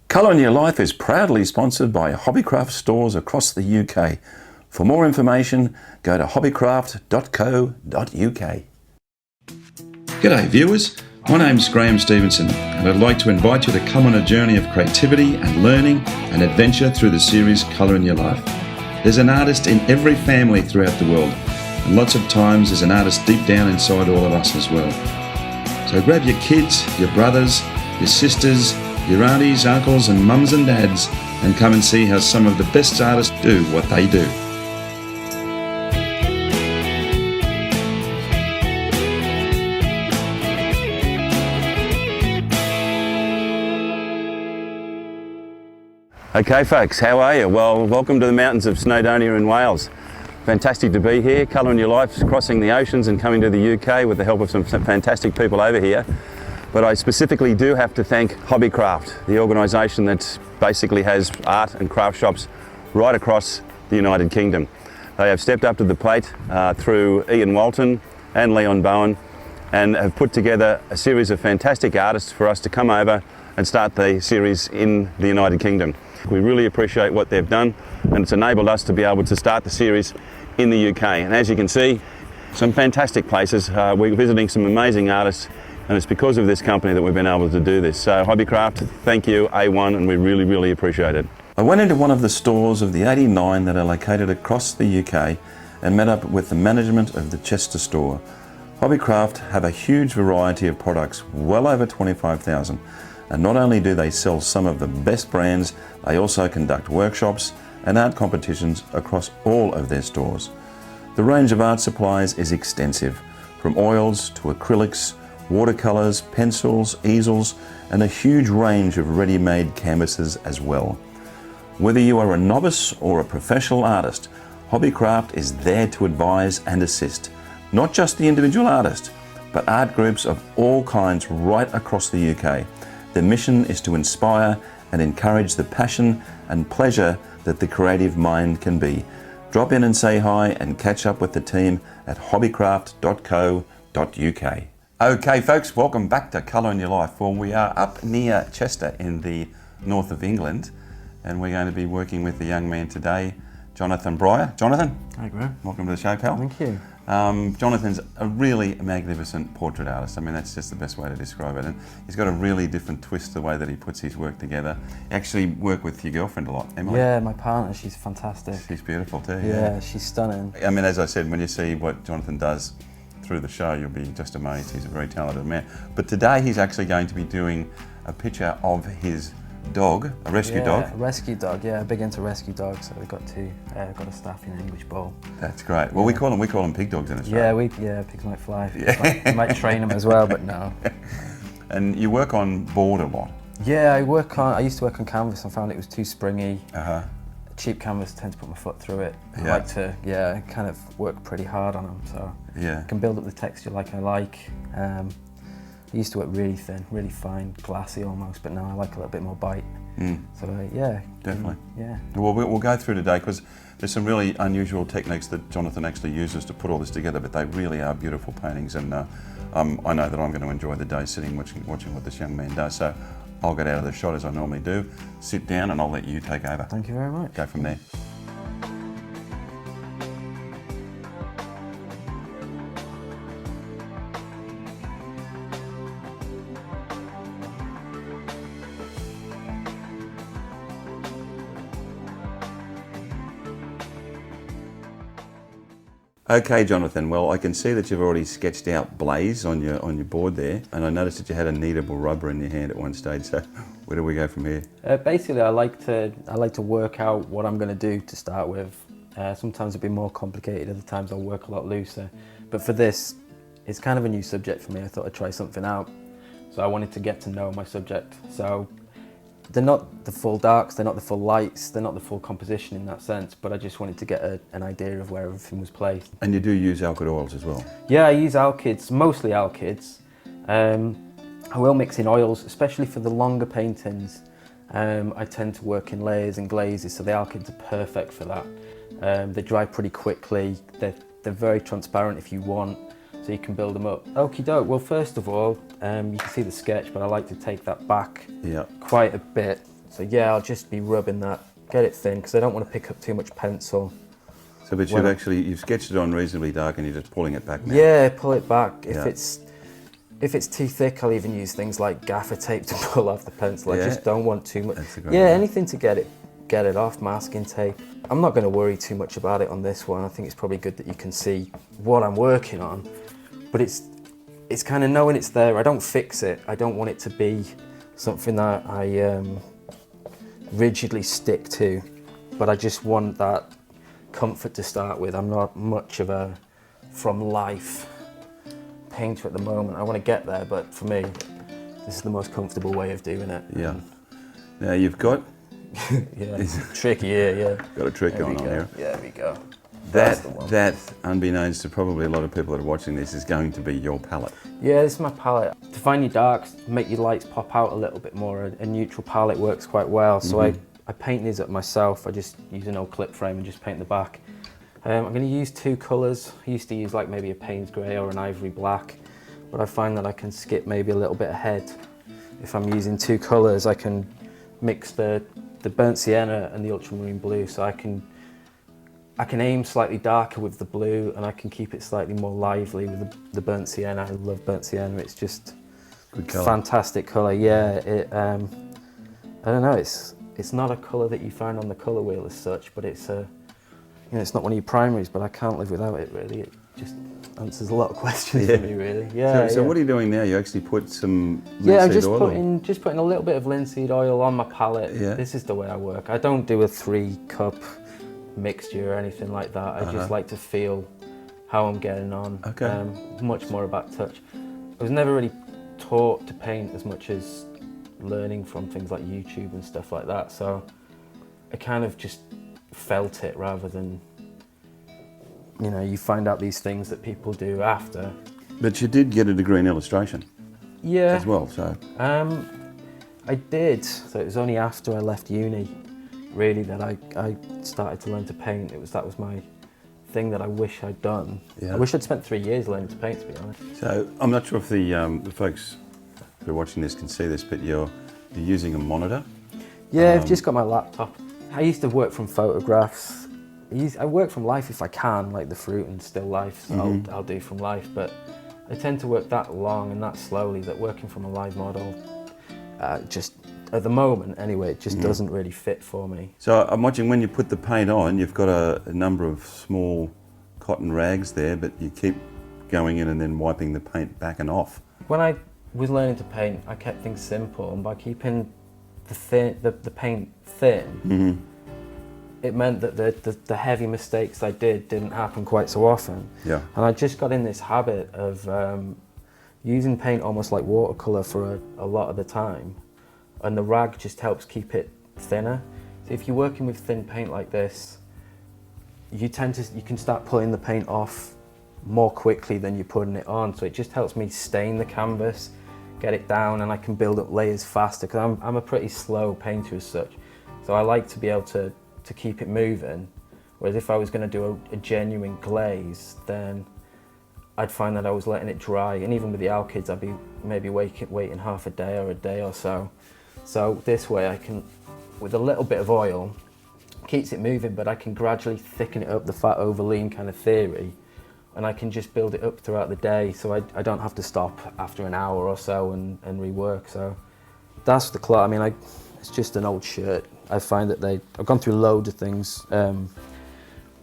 Colour in Your Life is proudly sponsored by Hobbycraft stores across the UK. For more information, go to hobbycraft.co.uk. G'day viewers, my name's Graham Stevenson and I'd like to invite you to come on a journey of creativity and learning and adventure through the series Colour in Your Life. There's an artist in every family throughout the world, and lots of times there's an artist deep down inside all of us as well. So grab your kids, your brothers, your sisters, your aunties, uncles and mums and dads and come and see how some of the best artists do what they do. Okay folks, how are you? Well, welcome to the mountains of Snowdonia in Wales. Fantastic to be here. Colour in Your Life, crossing the oceans and coming to the UK with the help of some fantastic people over here. But I specifically do have to thank Hobbycraft, the organisation that basically has art and craft shops right across the United Kingdom. They have stepped up to the plate through Ian Walton and Leon Bowen and have put together a series of fantastic artists for us to come over and start the series in the United Kingdom. We really appreciate what they've done and it's enabled us to be able to start the series in the UK. And as you can see, some fantastic places. We're visiting some amazing artists. And it's because of this company that we've been able to do this. So Hobbycraft, thank you, A1, and we really, really appreciate it. I went into one of the stores of the 89 that are located across the UK and met up with the management of the Chester store. Hobbycraft have a huge variety of products, well over 25,000. And not only do they sell some of the best brands, they also conduct workshops and art competitions across all of their stores. The range of art supplies is extensive, from oils to acrylics, watercolours, pencils, easels, and a huge range of ready-made canvases as well. Whether you are a novice or a professional artist, Hobbycraft is there to advise and assist, not just the individual artist, but art groups of all kinds right across the UK. Their mission is to inspire and encourage the passion and pleasure that the creative mind can be. Drop in and say hi and catch up with the team at hobbycraft.co.uk. Okay folks, welcome back to Colour in Your Life. Well, we are up near Chester in the north of England and we're going to be working with a young man today, Jonathan Brier. Jonathan? Hi Graham. Welcome to the show, pal. Thank you. Jonathan's a really magnificent portrait artist. I mean, that's just the best way to describe it. And he's got a really different twist to the way that he puts his work together. You actually work with your girlfriend a lot, Emily? Yeah, my partner, she's fantastic. She's beautiful too. Yeah, she's stunning. I mean, as I said, when you see what Jonathan does through the show, you'll be just amazed. He's a very talented man. But today he's actually going to be doing a picture of his dog, a rescue dog. A rescue dog, yeah, big into rescue dogs. So we've got two, got a staff in English bowl. That's great. Well, we call them pig dogs in Australia. Yeah, pigs might fly. Yeah. We might train them as well, but no. And you work on board a lot. Yeah, I used to work on canvas and found it was too springy. Cheap canvas, tend to put my foot through it. I like to, kind of work pretty hard on them, so I can build up the texture like I like. I used to work really thin, really fine, glassy almost, but now I like a little bit more bite. So yeah. Definitely. Yeah. Well, we'll go through today because there's some really unusual techniques that Jonathan actually uses to put all this together, but they really are beautiful paintings and I know that I'm going to enjoy the day sitting watching what this young man does. So I'll get out of the shot as I normally do, sit down and I'll let you take over. Thank you very much. Go from there. Okay, Jonathan, well, I can see that you've already sketched out Blaze on your board there, and I noticed that you had a kneadable rubber in your hand at one stage, so where do we go from here? Basically, I like to work out what I'm going to do to start with. Sometimes it'll be more complicated, other times I'll work a lot looser. But for this, it's kind of a new subject for me. I thought I'd try something out. So I wanted to get to know my subject. So they're not the full darks, they're not the full lights, they're not the full composition in that sense, but I just wanted to get an idea of where everything was placed. And you do use alkyd oils as well? Yeah, I use alkyds, mostly alkyds. I will mix in oils, especially for the longer paintings. I tend to work in layers and glazes, so the alkyds are perfect for that. They dry pretty quickly, they're very transparent if you want, so you can build them up. Okie doke, well first of all, you can see the sketch, but I like to take that back quite a bit So yeah, I'll just be rubbing that, get it thin, because I don't want to pick up too much pencil. So, but you've sketched it on reasonably dark and you're just pulling it back now? Yeah, pull it back. Yeah. If it's too thick, I'll even use things like gaffer tape to pull off the pencil. Yeah. I just don't want too much. That's a great Yeah, idea. anything to get it off, masking tape. I'm not going to worry too much about it on this one. I think it's probably good that you can see what I'm working on. But it's kind of knowing it's there. I don't fix it. I don't want it to be something that I rigidly stick to. But I just want that comfort to start with. I'm not much of a from life painter at the moment. I want to get there, but for me, this is the most comfortable way of doing it. Yeah. Now you've got Yeah, tricky, yeah. got a trick There on we go. here. Yeah, there we go. That's the one. That, unbeknownst to probably a lot of people that are watching this, is going to be your palette. Yeah, this is my palette. To find your darks, make your lights pop out a little bit more, a neutral palette works quite well. So I paint these up myself. I just use an old clip frame and just paint the back. I'm going to use two colours. I used to use like maybe a Payne's grey or an ivory black, but I find that I can skip maybe a little bit ahead. If I'm using two colours, I can mix the burnt sienna and the ultramarine blue, so I can aim slightly darker with the blue, and I can keep it slightly more lively with the burnt sienna. I love burnt sienna. It's just Good colour. fantastic colour. Yeah, I don't know. It's not a colour that you find on the colour wheel as such, but it's it's not one of your primaries, but I can't live without it really. It just answers a lot of questions for me really. Yeah. So what are you doing now? You actually put some I'm linseed oil? just putting a little bit of linseed oil on my palette. Yeah. This is the way I work. I don't do a 3-cup mixture or anything like that. I just like to feel how I'm getting on. Okay. Much more about touch. I was never really taught to paint as much as learning from things like YouTube and stuff like that. So I kind of just felt it rather than, you find out these things that people do after. But you did get a degree in illustration Yeah. as well, so. I did. So it was only after I left uni, really, that I started to learn to paint. That was my thing that I wish I'd done. Yeah. I wish I'd spent 3 years learning to paint, to be honest. So I'm not sure if the folks who are watching this can see this, but you're using a monitor. Yeah, I've just got my laptop. I used to work from photographs. I work from life if I can, like the fruit and still life, so I'll do from life, but I tend to work that long and that slowly that working from a live model, just at the moment anyway, it just doesn't really fit for me. So I'm watching when you put the paint on, you've got a number of small cotton rags there, but you keep going in and then wiping the paint back and off. When I was learning to paint, I kept things simple, and by keeping the paint thin, it meant that the heavy mistakes I didn't happen quite so often. Yeah. And I just got in this habit of using paint almost like watercolour for a lot of the time, and the rag just helps keep it thinner. So if you're working with thin paint like this, you can start pulling the paint off more quickly than you're putting it on. So it just helps me stain the canvas, get it down, and I can build up layers faster, because I'm a pretty slow painter as such. So I like to be able to keep it moving, whereas if I was going to do a genuine glaze, then I'd find that I was letting it dry, and even with the alkyds I'd be maybe waiting half a day or a day or so. So this way I can, with a little bit of oil, keeps it moving, but I can gradually thicken it up, the fat over lean kind of theory, and I can just build it up throughout the day, so I don't have to stop after an hour or so and rework. So that's the cloth. I mean, it's just an old shirt. I find that I've gone through loads of things,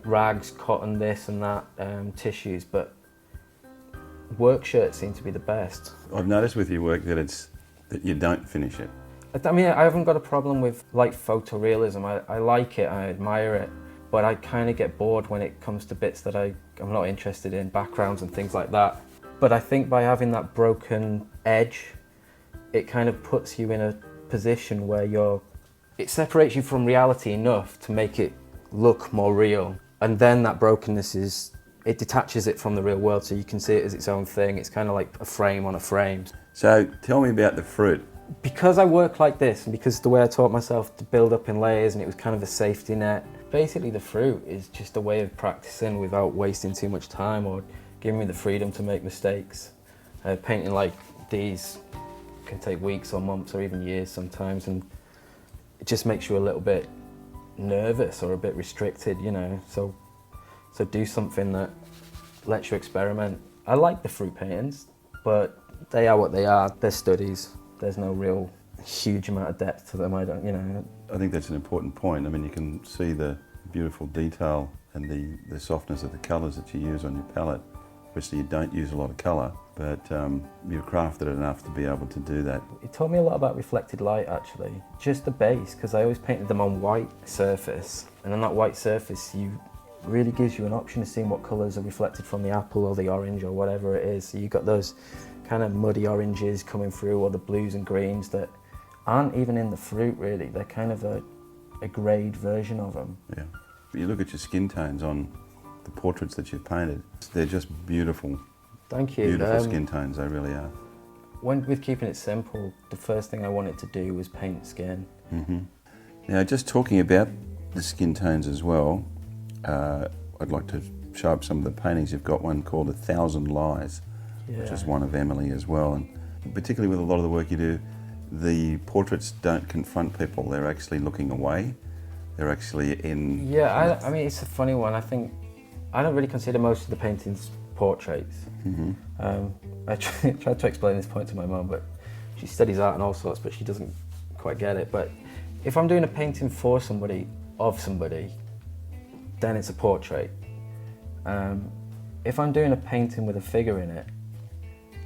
rags, cotton, this and that, tissues, but work shirts seem to be the best. I've noticed with your work that you don't finish it. I mean, I haven't got a problem with like photorealism. I like it, I admire it, but I kind of get bored when it comes to bits that I'm not interested in, backgrounds and things like that. But I think by having that broken edge, it kind of puts you in a position where it separates you from reality enough to make it look more real. And then that brokenness it detaches it from the real world, so you can see it as its own thing. It's kind of like a frame on a frame. So tell me about the fruit. Because I work like this, and because the way I taught myself to build up in layers, and it was kind of a safety net, basically the fruit is just a way of practicing without wasting too much time or giving me the freedom to make mistakes. Painting like these can take weeks or months or even years sometimes, and it just makes you a little bit nervous or a bit restricted, you know, so do something that lets you experiment. I like the fruit paintings, but they are what they are. They're studies. There's no real huge amount of depth to them. I think that's an important point. I mean, you can see the beautiful detail and the softness of the colours that you use on your palette. Obviously you don't use a lot of colour, but you've crafted it enough to be able to do that. It taught me a lot about reflected light, actually. Just the base, because I always painted them on white surface, and on that white surface really gives you an option of seeing what colours are reflected from the apple or the orange or whatever it is. So you've got those kind of muddy oranges coming through, or the blues and greens that aren't even in the fruit really. They're kind of a greyed version of them. Yeah. But you look at your skin tones on the portraits that you've painted, they're just beautiful. Thank you. Beautiful skin tones, they really are. With keeping it simple, the first thing I wanted to do was paint skin. Mm-hmm. Now, just talking about the skin tones as well, I'd like to show up some of the paintings. You've got one called 1,000 Lies, which is one of Emily as well. And particularly with a lot of the work you do, the portraits don't confront people, they're actually looking away. They're actually in... Yeah, I mean, it's a funny one. I think I don't really consider most of the paintings portraits. Mm-hmm. I tried to explain this point to my mum, but she studies art and all sorts, but she doesn't quite get it. But if I'm doing a painting for somebody, of somebody, then it's a portrait. If I'm doing a painting with a figure in it,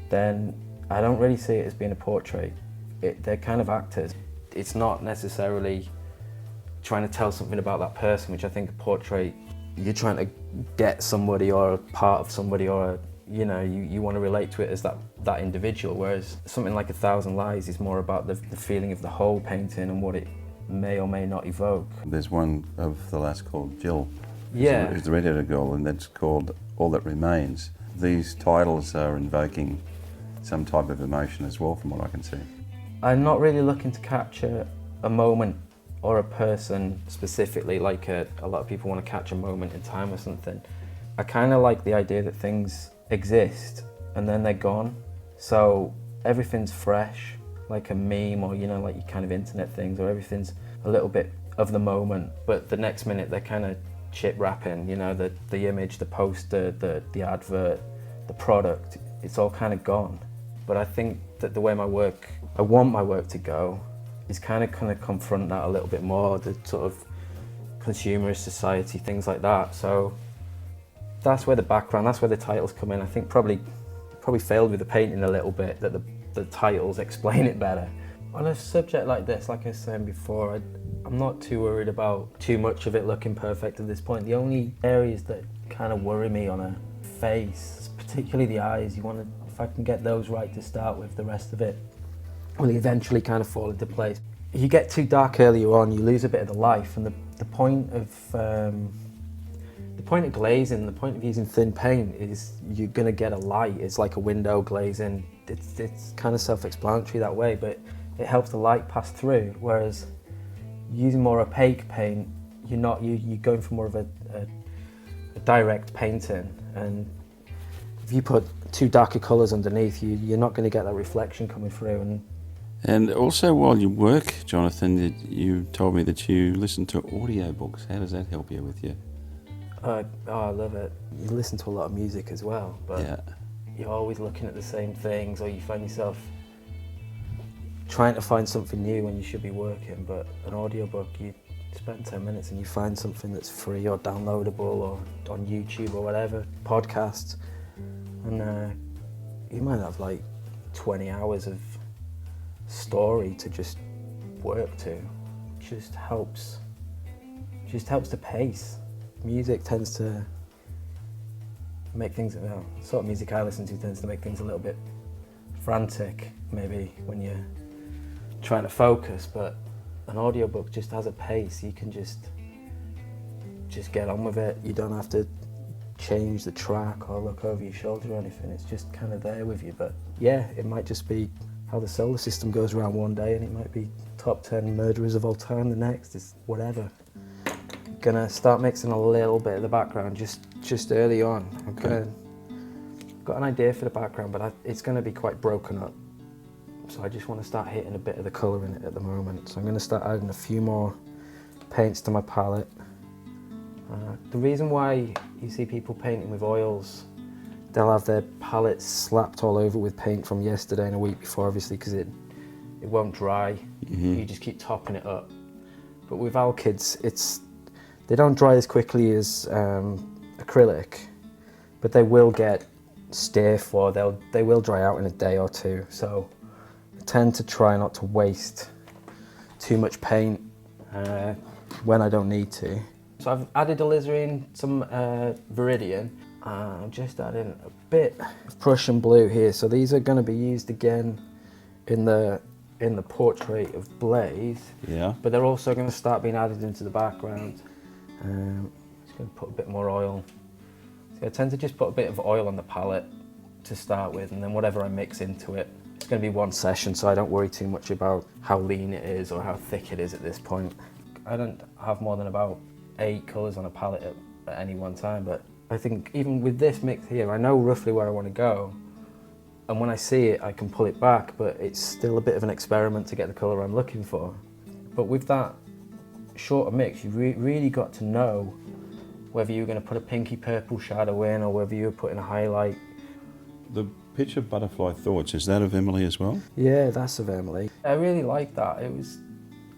then I don't really see it as being a portrait. They're kind of actors. It's not necessarily trying to tell something about that person, which I think a portrait, you're trying to get somebody or a part of somebody, or you want to relate to it as that individual, whereas something like 1,000 Lies is more about the feeling of the whole painting and what it may or may not evoke. There's one of the last called Jill, who's the red-headed girl, and that's called All That Remains. These titles are invoking some type of emotion as well, from what I can see. I'm not really looking to capture a moment or a person specifically, like a lot of people want to catch a moment in time or something. I kind of like the idea that things exist and then they're gone. So everything's fresh, like a meme, or like your kind of internet things, or everything's a little bit of the moment, but the next minute they're kind of chip wrapping, the image, the poster, the advert, the product, it's all kind of gone. But I think that the way I want my work to go is kind of confront that a little bit more, the sort of consumerist society, things like that. So that's where the titles come in. I think probably failed with the painting a little bit, that the titles explain it better. On a subject like this, like I was saying before, I'm not too worried about too much of it looking perfect at this point. The only areas that kind of worry me on a face, particularly the eyes, if I can get those right to start with, the rest of it will eventually kind of fall into place. If you get too dark earlier on, you lose a bit of the life, and the point of glazing, the point of using thin paint is you're going to get a light. It's like a window glazing. It's kind of self-explanatory that way, but it helps the light pass through. Whereas using more opaque paint, you're going for more of a direct painting, and if you put too darker colours underneath, you're not going to get that reflection coming through. And also, while you work, Jonathan, you told me that you listen to audiobooks. How does that help you with you? I love it. You listen to a lot of music as well, but yeah, you're always looking at the same things, or you find yourself trying to find something new when you should be working. But an audiobook, you spend 10 minutes and you find something that's free or downloadable or on YouTube or whatever, podcasts, and you might have like 20 hours of story to just work to. Just helps the pace. Music tends to make things, the sort of music I listen to tends to make things a little bit frantic, maybe when you're trying to focus, but an audiobook just has a pace. You can just get on with it. You don't have to change the track or look over your shoulder or anything. It's just kind of there with you. But yeah, it might just be how the solar system goes around one day, and it might be top 10 murderers of all time the next. It's whatever. Gonna start mixing a little bit of the background just early on. I've got an idea for the background, but it's gonna be quite broken up. so I just want to start hitting a bit of the colour in it at the moment. So I'm going to start adding a few more paints to my palette. The reason why you see people painting with oils, they'll have their palettes slapped all over with paint from yesterday and a week before, obviously, because it won't dry. You just keep topping it up. But with alkyds, they don't dry as quickly as acrylic, but they will get stiff, or they will dry out in a day or two. So I tend to try not to waste too much paint when I don't need to. So I've added alizarin, some Viridian. I'm just adding a bit of Prussian blue here. So these are going to be used again in the portrait of Blaze. Yeah. But they're also going to start being added into the background. Just going to put a bit more oil. So I tend to just put a bit of oil on the palette to start with, and then whatever I mix into it. It's going to be one session, so I don't worry too much about how lean it is or how thick it is at this point. I don't have more than about 8 colours on a palette at any one time, but I think even with this mix here, I know roughly where I want to go, and when I see it I can pull it back, but it's still a bit of an experiment to get the colour I'm looking for. But with that shorter mix, you really got to know whether you were going to put a pinky purple shadow in or whether you were putting a highlight. The picture Butterfly Thoughts, is that of Emily as well? Yeah, that's of Emily. I really like that. It was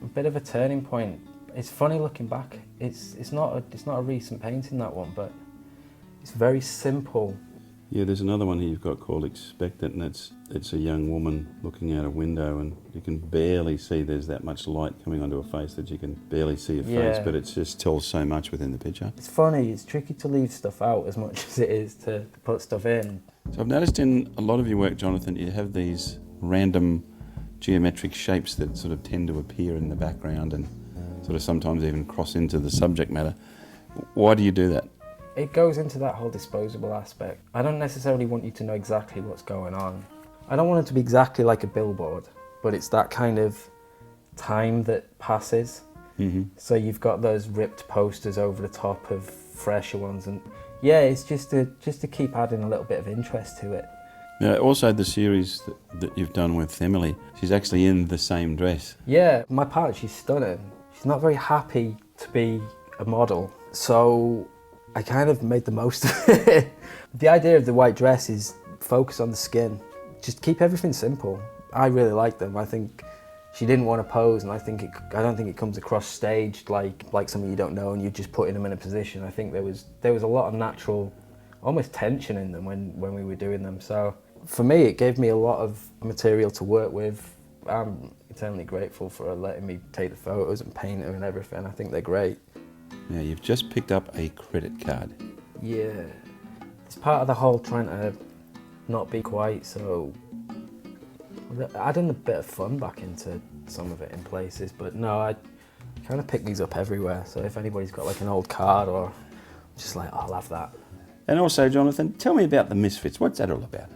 a bit of a turning point. It's funny looking back. It's not a recent painting, that one, but it's very simple. Yeah, there's another one here you've got called Expectant, and it's a young woman looking out a window, and you can barely see, there's that much light coming onto her face that you can barely see her face, but it just tells so much within the picture. It's funny, it's tricky to leave stuff out as much as it is to put stuff in. So I've noticed in a lot of your work, Jonathan, you have these random geometric shapes that sort of tend to appear in the background and sort of sometimes even cross into the subject matter. Why do you do that? It goes into that whole disposable aspect. I don't necessarily want you to know exactly what's going on. I don't want it to be exactly like a billboard, but it's that kind of time that passes. So you've got those ripped posters over the top of fresher ones, and yeah, it's just to keep adding a little bit of interest to it. Now, also the series that you've done with Emily, she's actually in the same dress. Yeah, my partner, she's stunning. She's not very happy to be a model, so I kind of made the most of it. The idea of the white dress is focus on the skin. Just keep everything simple. I really like them. I think she didn't want to pose, and I don't think it comes across staged like something you don't know and you're just putting them in a position. I think there was a lot of natural, almost tension in them when we were doing them. So for me, it gave me a lot of material to work with. I'm eternally grateful for her letting me take the photos and paint her and everything. I think they're great. Now, you've just picked up a credit card. Yeah, it's part of the whole trying to not be quite so, adding a bit of fun back into some of it in places, but no, I kind of pick these up everywhere, so if anybody's got like an old card or just like, oh, I'll have that. And also, Jonathan, tell me about the Misfits. What's that all about?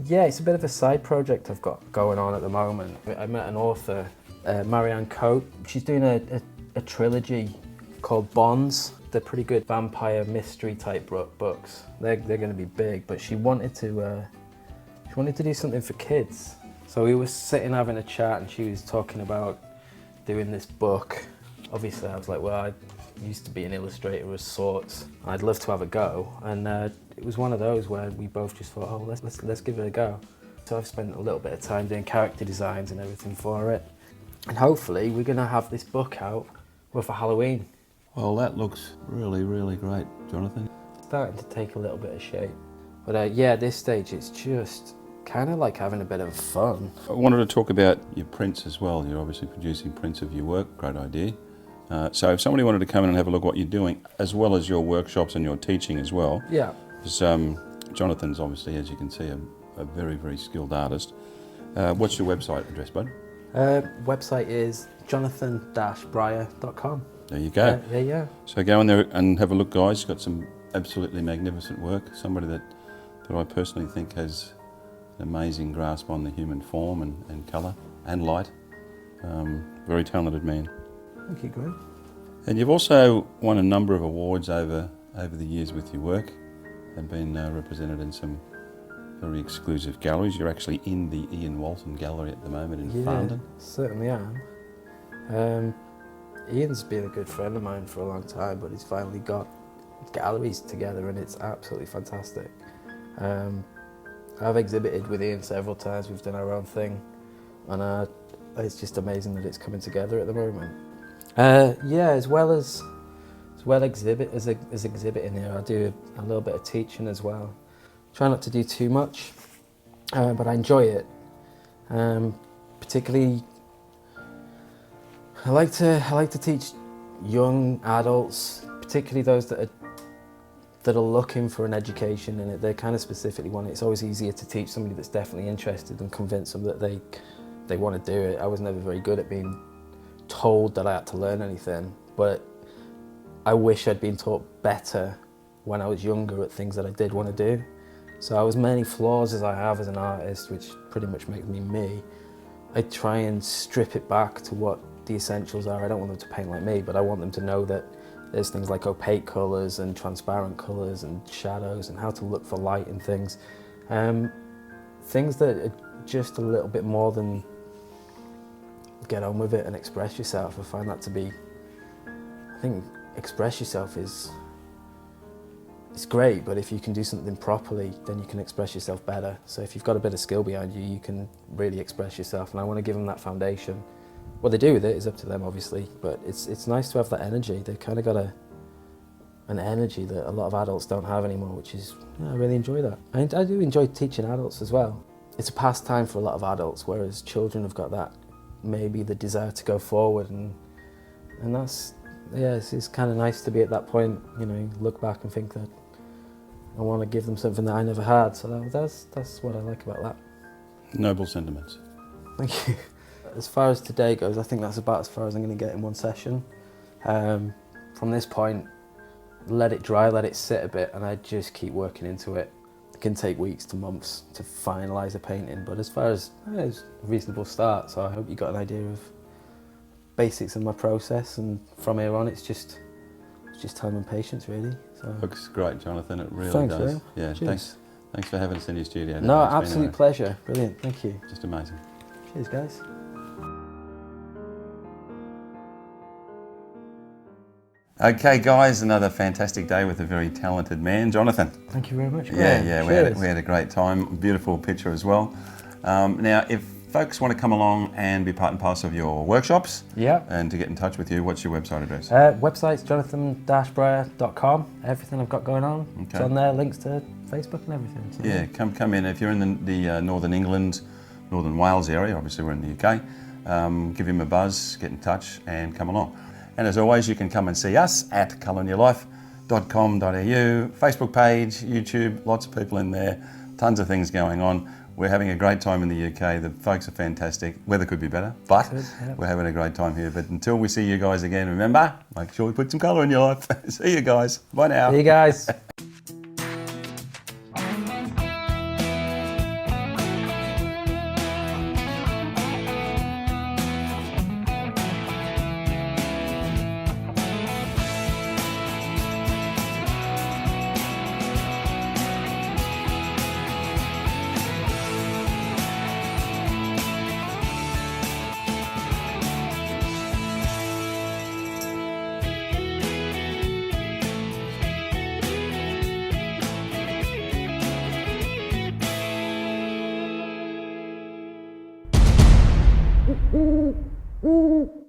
Yeah, it's a bit of a side project I've got going on at the moment. I met an author, Marianne Coate. She's doing a trilogy called Bonds. They're pretty good vampire mystery type books. They're going to be big, but she wanted to do something for kids. So we were sitting having a chat, and she was talking about doing this book. Obviously, I was like, well, I used to be an illustrator of sorts. I'd love to have a go, and it was one of those where we both just thought, oh, let's give it a go. So I've spent a little bit of time doing character designs and everything for it, and hopefully we're going to have this book out for Halloween. Well, that looks really, really great, Jonathan. It's starting to take a little bit of shape, but yeah, at this stage it's just kind of like having a bit of fun. I wanted to talk about your prints as well. You're obviously producing prints of your work, great idea. So if somebody wanted to come in and have a look at what you're doing, as well as your workshops and your teaching as well, yeah. Because Jonathan's obviously, as you can see, a very, very skilled artist. What's your website address, bud? Website is jonathan-brier.com. There you go. Yeah. So go in there and have a look, guys. He's got some absolutely magnificent work. Somebody that I personally think has an amazing grasp on the human form and colour and light. Very talented man. Thank you, Greg. And you've also won a number of awards over the years with your work, and been represented in some very exclusive galleries. You're actually in the Ian Walton Gallery at the moment in Yeah, Farndon. certainly am. Ian's been a good friend of mine for a long time, but he's finally got galleries together and it's absolutely fantastic. I've exhibited with Ian several times, we've done our own thing, and it's just amazing that it's coming together at the moment. Yeah, as well exhibiting here, I do a little bit of teaching as well. Try not to do too much, but I enjoy it. Particularly, I like to teach young adults, particularly those that are looking for an education, and they kind of specifically want it. It's always easier to teach somebody that's definitely interested and convince them that they want to do it. I was never very good at being told that I had to learn anything, but I wish I'd been taught better when I was younger at things that I did want to do. So as many flaws as I have as an artist, which pretty much makes me me, I try and strip it back to what the essentials are. I don't want them to paint like me, but I want them to know that there's things like opaque colours and transparent colours and shadows and how to look for light and things. Things that are just a little bit more than get on with it and express yourself. I find that to be, I think express yourself is great, but if you can do something properly, then you can express yourself better. So if you've got a bit of skill behind you, you can really express yourself, and I want to give them that foundation. What they do with it is up to them, obviously, but it's nice to have that energy. They've kind of got an energy that a lot of adults don't have anymore, which is, yeah, I really enjoy that. I do enjoy teaching adults as well. It's a pastime for a lot of adults, whereas children have got that, maybe the desire to go forward, and that's, yeah, it's kind of nice to be at that point, you know, look back and think that I want to give them something that I never had. So that's what I like about that. Noble sentiments. Thank you. As far as today goes, I think that's about as far as I'm going to get in one session. From this point, let it dry, let it sit a bit, and I just keep working into it. It can take weeks to months to finalise a painting, but as far as it's a reasonable start, so I hope you got an idea of basics of my process, and from here on it's just time and patience, really. So. Looks great, Jonathan, it really Thanks, does. Will. Yeah, Cheers. thanks for having us in your studio. No, It's been absolute pleasure. Brilliant, thank you. just amazing. Cheers, guys. Okay, guys, another fantastic day with a very talented man, Jonathan. Thank you very much. Yeah, we had a great time. Beautiful picture as well. Now, if folks want to come along and be part and parcel of your workshops, and to get in touch with you, what's your website address? Website's jonathan-brier.com. Everything I've got going on, it's on there. Links to Facebook and everything. So. Yeah, come in. If you're in the Northern England, Northern Wales area, obviously we're in the UK, give him a buzz, get in touch and come along. And as always, you can come and see us at colourandyourlife.com.au, Facebook page, YouTube, lots of people in there, tons of things going on. We're having a great time in the UK. The folks are fantastic. Weather could be better, but we're having a great time here. But until we see you guys again, remember, make sure we put some colour in your life. See you guys. Bye now. See you guys. Mm-hmm.